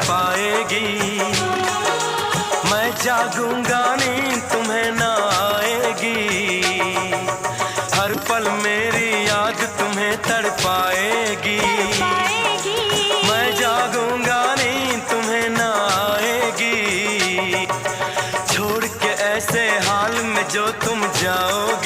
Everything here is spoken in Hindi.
पाएगी। मैं जागूंगा नींद तुम्हें ना आएगी, हर पल मेरी याद तुम्हें तड़पाएगी। मैं जागूंगा नींद तुम्हें ना आएगी, छोड़ के ऐसे हाल में जो तुम जाओगी।